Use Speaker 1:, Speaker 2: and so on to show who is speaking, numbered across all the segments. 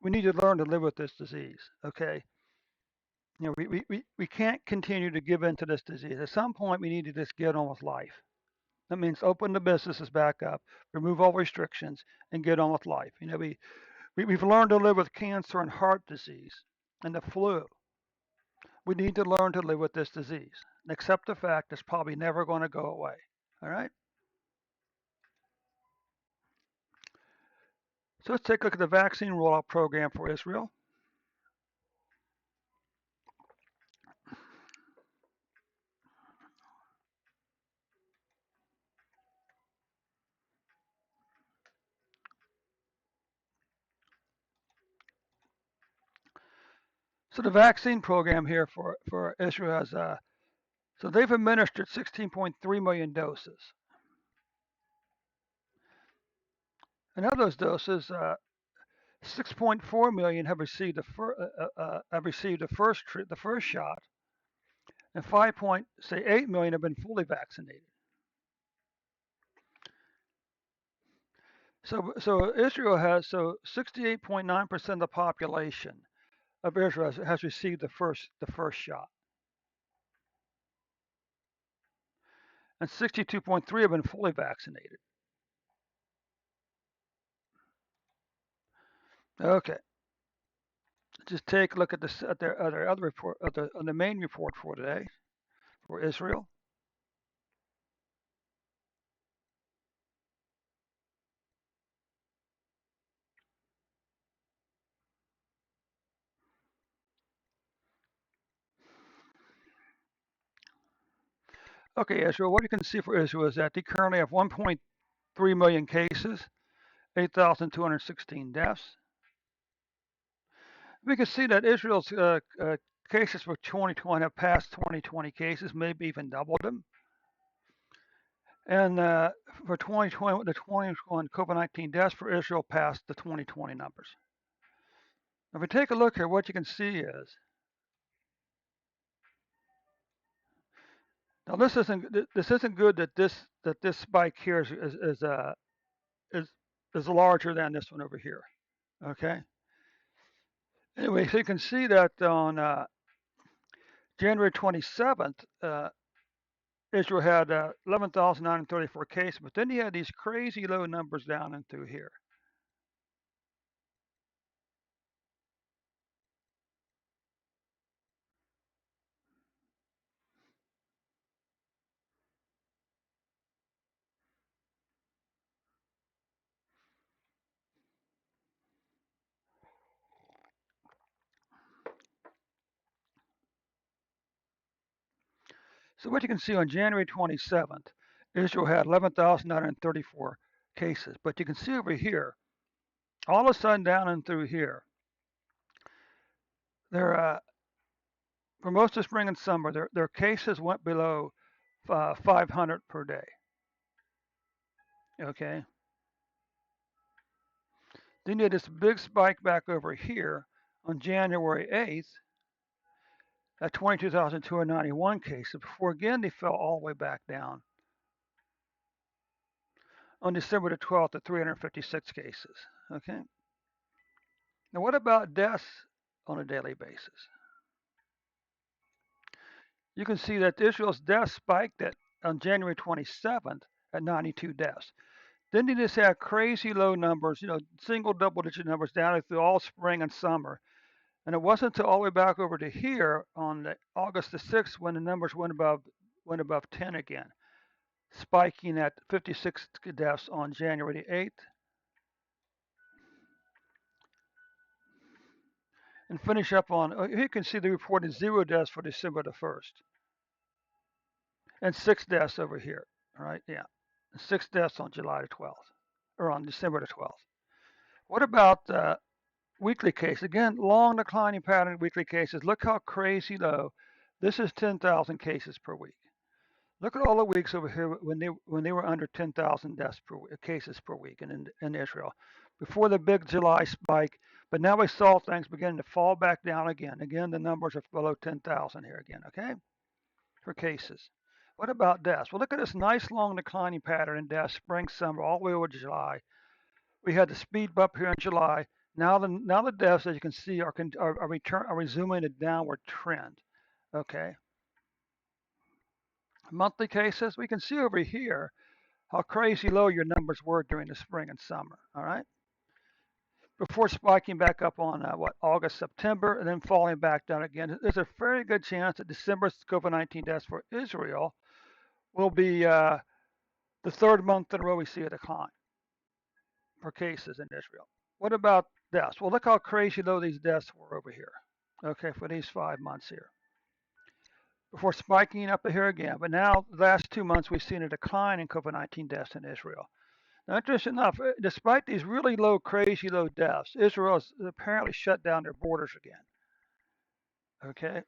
Speaker 1: We need to learn to live with this disease. Okay, we can't continue to give in to this disease. At some point, we need to just get on with life. That means open the businesses back up, remove all restrictions, and get on with life. We've learned to live with cancer and heart disease and the flu. We need to learn to live with this disease and accept the fact it's probably never going to go away. All right? So let's take a look at the vaccine rollout program for Israel. So the vaccine program here for Israel has so they've administered 16.3 million doses. And of those doses, 6.4 million have received the first shot, and 5.8 million have been fully vaccinated. So Israel has 68.9% of the population of Israel has received the first shot, and 62.3 have been fully vaccinated. Okay, just take a look at their other report, on the main report for today for Israel. Okay, Israel. What you can see for Israel is that they currently have 1.3 million cases, 8,216 deaths. We can see that Israel's cases for 2020 have passed 2020 cases, maybe even doubled them. And for 2020, the 2021 COVID-19 deaths for Israel passed the 2020 numbers. If we take a look here, what you can see is now this isn't good that this spike here is is larger than this one over here. Okay. Anyway, so you can see that on January 27th, Israel had 11,934 cases, but then you had these crazy low numbers down and through here. So what you can see on January 27th, Israel had 11,934 cases, but you can see over here, all of a sudden down and through here, there for most of spring and summer, their cases went below 500 per day. Okay, then you had this big spike back over here on January 8th at 22,291 cases before again they fell all the way back down on December the 12th at 356 cases. Okay, now what about deaths on a daily basis? You can see that Israel's deaths spiked on January 27th at 92 deaths. Then they just had crazy low numbers, single double digit numbers down through all spring and summer. And it wasn't until all the way back over to here on August the 6th when the numbers went above 10 again, spiking at 56 deaths on January the 8th, and finish up on. Here you can see the reported 0 deaths for December the 1st, and 6 deaths over here. All right, yeah, 6 deaths on July the 12th, or on December the 12th. What about weekly cases? Again, long declining pattern of weekly cases. Look how crazy low. This is 10,000 cases per week. Look at all the weeks over here when they were under 10,000 deaths cases per week in Israel before the big July spike. But now we saw things beginning to fall back down again. Again, the numbers are below 10,000 here again. Okay, for cases. What about deaths? Well, look at this nice long declining pattern in deaths, spring, summer, all the way over to July. We had the speed bump here in July, Now the deaths, as you can see, are resuming a downward trend. Okay, monthly cases, we can see over here how crazy low your numbers were during the spring and summer. All right, before spiking back up on what August, September, and then falling back down again. There's a very good chance that December's COVID-19 deaths for Israel will be the third month in a row we see a decline for cases in Israel. What about deaths? Well, look how crazy low these deaths were over here. Okay, for these 5 months here before spiking up here again. But now, the last 2 months, we've seen a decline in COVID-19 deaths in Israel. Now, interesting enough, despite these really low, crazy low deaths, Israel has apparently shut down their borders again. Okay.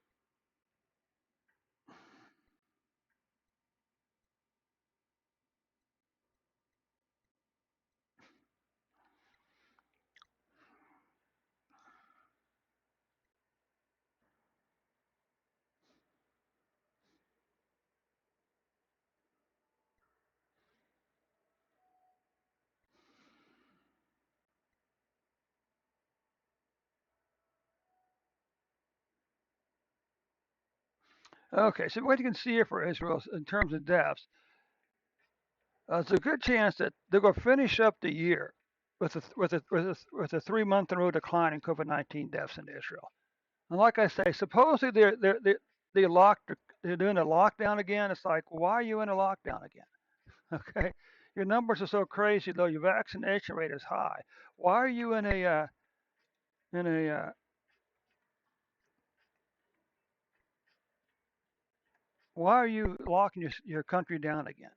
Speaker 1: Okay. So what you can see here for Israel in terms of deaths, there's a good chance that they're going to finish up the year with a 3 month in a row decline in COVID-19 deaths in Israel. And like I say, supposedly they locked they're doing a lockdown again. It's like, why are you in a lockdown again? Okay, your numbers are so crazy though. Your vaccination rate is high. Why are you in a why are you locking your country down again?